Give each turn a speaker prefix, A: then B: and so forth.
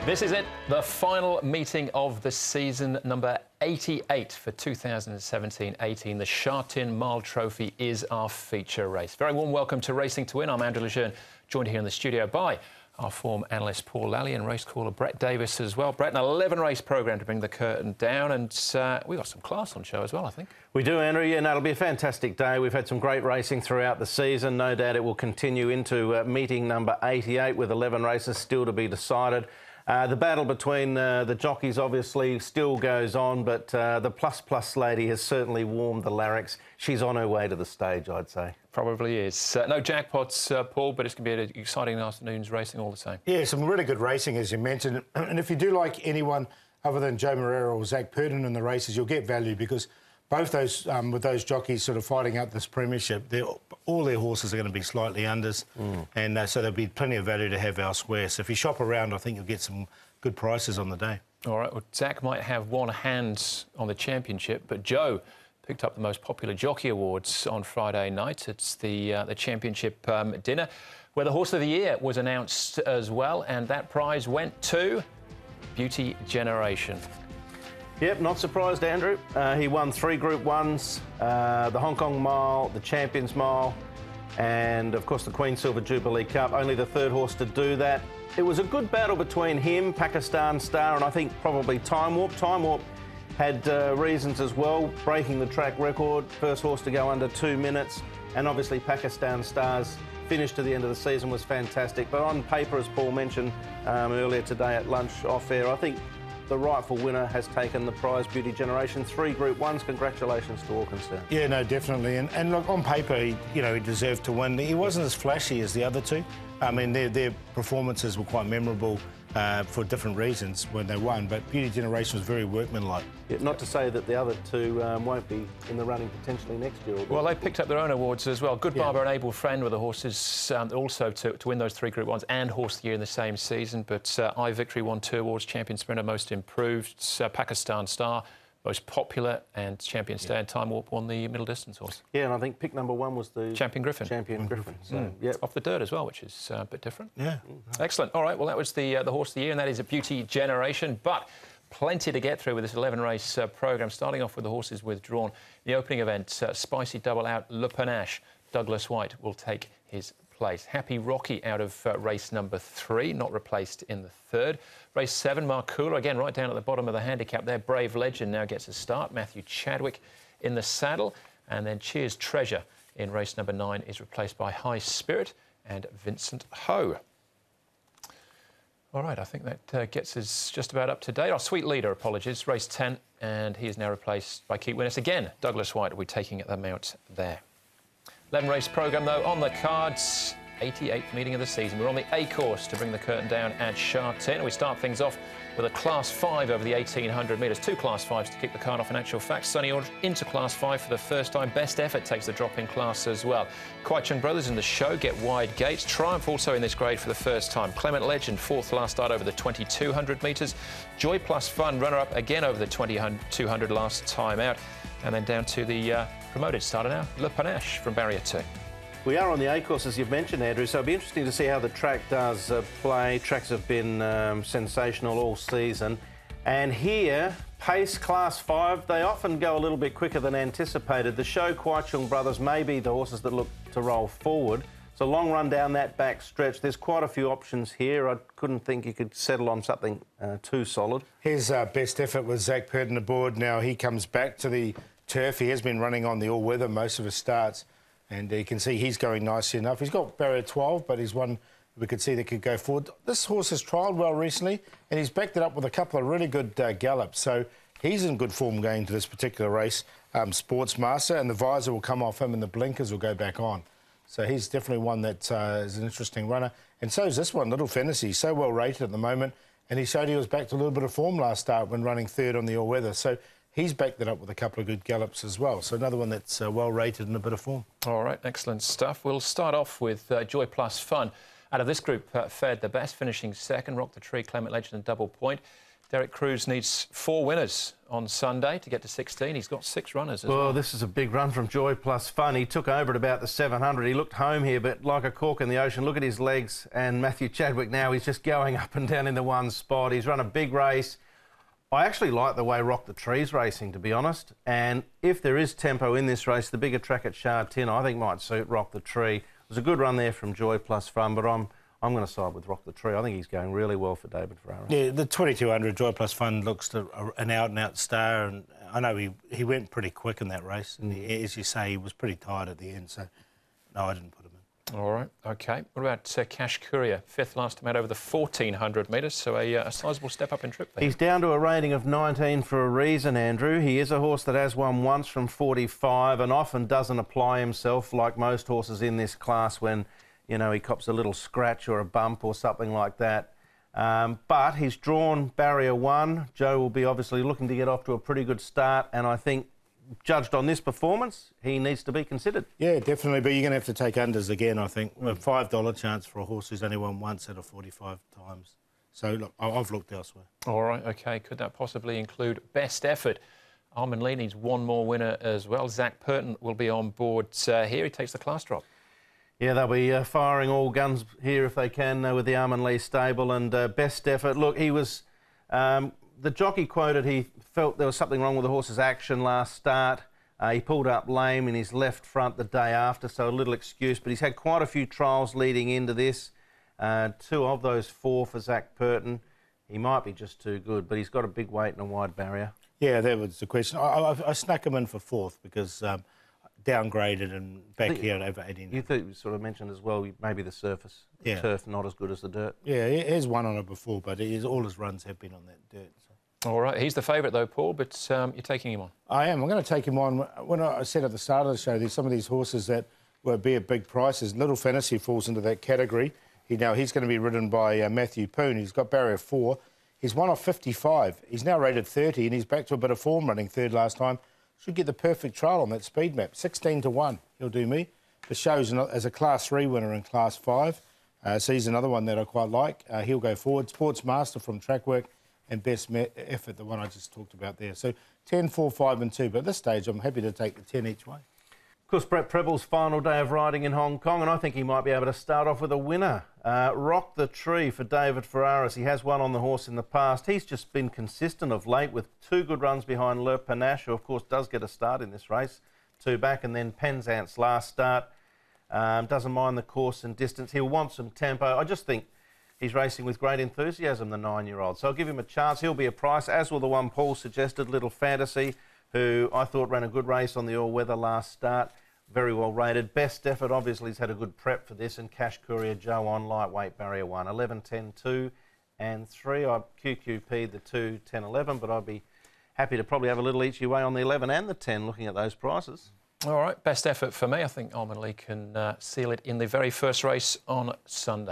A: This is it, the final meeting of the season, number 88 for 2017-18. The Sha Tin Mile Trophy is our feature race. Very warm welcome to Racing to Win. I'm Andrew Lejeune, joined here in the studio by our form analyst Paul Lally and race caller Brett Davis as well. Brett, an 11-race programme to bring the curtain down, and we've got some class on show as well, I think.
B: We do, Andrew. Yeah, no, it'll be a fantastic day. We've had some great racing throughout the season. No doubt it will continue into meeting number 88 with 11 races still to be decided. The battle between the jockeys obviously still goes on, but the plus lady has certainly warmed the larynx. She's on her way to the stage, I'd say. Probably is. No jackpots, Paul, but it's going to be an exciting afternoon's racing all the same.
C: Yeah, some really good racing, as you mentioned. And if you do like anyone other than Joe Moreira or Zach Purden in the races, you'll get value because both those, with those jockeys sort of fighting out this premiership, all their horses are going to be slightly unders, and so there'll be plenty of value to have elsewhere. So if you shop around, I think you'll get some good prices on the day. All
A: right, well, Zach might have one hand on the championship, but Joe picked up the most popular jockey awards on Friday night. It's the championship dinner, where the Horse of the Year was announced as well, and that prize went to Beauty Generation.
B: Yep, not surprised, Andrew. He won 3 Group 1s, the Hong Kong Mile, the Champions Mile, and, of course, the Queen Silver Jubilee Cup. Only the third horse to do that. It was a good battle between him, Pakistan Star, and I think probably Time Warp. Time Warp had reasons as well, breaking the track record, first horse to go under 2 minutes, and obviously Pakistan Star's finish to the end of the season was fantastic. But on paper, as Paul mentioned earlier today at lunch off-air, I think the rightful winner has taken the prize, Beauty Generation. 3 Group 1s. Congratulations to all concerned.
C: Yeah, no, definitely. And look, on paper, he deserved to win. He wasn't as flashy as the other two. I mean, their performances were quite memorable for different reasons when they won, but Beauty Generation was very workmanlike.
B: Yeah, not to say that the other two won't be in the running potentially next year.
A: Well, they picked up their own awards as well. Good Barber and Able Friend were the horses also to win those 3 Group 1s and Horse of the Year in the same season, but I Victory won 2 awards, Champion Sprinter Most Improved, Pakistan Star Most Popular, and Champion Stay and Time Warp won the middle distance horse.
B: Yeah, and I think pick number 1 was the
A: Champion Griffin.
B: Champion Griffin. So,
A: yep. Off the dirt as well, which is a bit different.
C: Yeah.
A: Excellent. All right, well, that was the Horse of the Year, and that is a Beauty Generation, but plenty to get through with this 11-race programme, starting off with the horses withdrawn. The opening event, Spicy Double Out, Le Panache. Douglas White will take his place. Happy Rocky out of race number 3, not replaced in the 3rd. Race 7, Marcula, again, right down at the bottom of the handicap there. Brave Legend now gets a start. Matthew Chadwick in the saddle. And then Cheers Treasure in race number 9 is replaced by High Spirit and Vincent Ho. All right, I think that gets us just about up to date. Our Sweet Leader, apologies, race 10, and he is now replaced by Keep Winnis. Again, Douglas White will be taking the mount there. 11-race programme, though, on the cards. 88th meeting of the season. We're on the A course to bring the curtain down at Sha Tin. We start things off with a Class 5 over the 1,800 metres. 2 Class 5s to kick the card off. In actual fact, Sonny Aldridge into Class 5 for the first time. Best Effort takes the drop in class as well. Kwai Chung Brothers in the show get wide gates. Triumph also in this grade for the first time. Clement Legend, 4th last start over the 2,200 metres. Joy Plus Fun, runner-up again over the 2,200 last time out. And then down to the promoted starter now, Le Panache from Barrier 2.
B: We are on the A course, as you've mentioned, Andrew, so it'll be interesting to see how the track does play. Tracks have been sensational all season. And here, pace Class 5, they often go a little bit quicker than anticipated. The show Kwai Chung Brothers may be the horses that look to roll forward. It's a long run down that back stretch. There's quite a few options here. I couldn't think you could settle on something too solid.
C: His Best Effort with Zach Purden aboard. Now he comes back to the turf. He has been running on the all-weather most of his starts. And you can see he's going nicely enough. He's got barrier 12, but he's one we could see that could go forward. This horse has trialled well recently, and he's backed it up with a couple of really good gallops. So he's in good form going to this particular race. Sportsmaster, and the visor will come off him and the blinkers will go back on. So he's definitely one that is an interesting runner. And so is this one, Little Fantasy, so well rated at the moment. And he showed he was back to a little bit of form last start when running 3rd on the all-weather. So he's backed it up with a couple of good gallops as well. So another one that's well rated and a bit of form.
A: All right, excellent stuff. We'll start off with Joy Plus Fun. Out of this group, fared the best, finishing 2nd. Rock the Tree, Clement Legend and Double Point. Derek Cruz needs 4 winners on Sunday to get to 16. He's got 6 runners as well.
B: Well, this is a big run from Joy Plus Fun. He took over at about the 700. He looked home here, but like a cork in the ocean. Look at his legs. And Matthew Chadwick now, he's just going up and down in the one spot. He's run a big race. I actually like the way Rock the Tree's racing, to be honest. And if there is tempo in this race, the bigger track at Sha Tin, I think might suit Rock the Tree. It was a good run there from Joy Plus Fun, but I'm going to side with Rock the Tree. I think he's going really well for David Ferrara.
C: Yeah, the 2200 Joy Plus Fun looks to an out-and-out star, and I know he went pretty quick in that race, and as you say, he was pretty tired at the end, so no, I didn't put him in.
A: All right, OK. What about Cash Courier? 5th last time out over the 1400 metres, so a sizable step up in trip there.
B: He's down to a rating of 19 for a reason, Andrew. He is a horse that has won once from 45 and often doesn't apply himself like most horses in this class when, you know, he cops a little scratch or a bump or something like that. But he's drawn barrier 1. Joe will be obviously looking to get off to a pretty good start, and I think, judged on this performance, he needs to be considered.
C: Yeah, definitely, but you're going to have to take unders again, I think. A $5 chance for a horse who's only won once out of 45 times. So, look, I've looked elsewhere.
A: All right, OK. Could that possibly include best effort? Armand Lee needs 1 more winner as well. Zach Purton will be on board here. He takes the class drop.
B: Yeah, they'll be firing all guns here if they can with the Armand Lee stable. And best effort, look, he was... the jockey quoted he felt there was something wrong with the horse's action last start. He pulled up lame in his left front the day after, so a little excuse. But he's had quite a few trials leading into this. 2 of those 4 for Zach Purton. He might be just too good, but he's got a big weight and a wide barrier.
C: Yeah, that was the question. I snuck him in for 4th because... downgraded and back here at over 18.
B: You thought you sort of mentioned as well, maybe the surface, the turf, not as good as the dirt.
C: Yeah, he has won on it before, but all his runs have been on that dirt. So.
A: All right, he's the favourite though, Paul, but you're taking him on.
C: I am. I'm going to take him on. When I said at the start of the show, there's some of these horses that will be at big prices. Little Fantasy falls into that category. He's going to be ridden by Matthew Poon. He's got barrier 4. He's won off 55. He's now rated 30, and he's back to a bit of form, running 3rd last time. Should get the perfect trial on that speed map. 16 to 1, he'll do me. The show's as a Class 3 winner in Class 5. So he's another one that I quite like. He'll go forward. Sports Master from Trackwork and Best Effort, the one I just talked about there. So 10, 4, 5 and 2. But at this stage, I'm happy to take the 10 each way.
B: Of course, Brett Preble's final day of riding in Hong Kong, and I think he might be able to start off with a winner. Rock the Tree for David Ferrara. He has won on the horse in the past. He's just been consistent of late with 2 good runs behind Le Panache, who of course does get a start in this race. 2 back, and then Penzance last start. Doesn't mind the course and distance. He'll want some tempo. I just think he's racing with great enthusiasm, the 9-year-old. So I'll give him a chance. He'll be a price, as will the one Paul suggested, Little Fantasy, who I thought ran a good race on the all-weather last start. Very well rated. Best effort, obviously, he's had a good prep for this. And Cash Courier, Joe on, lightweight, barrier 1. 11, 10, 2 and 3. I QQP'd the 2, 10, 11, but I'd be happy to probably have a little each way on the 11 and the 10, looking at those prices.
A: All right, best effort for me. I think Armand Lee can seal it in the very first race on Sunday.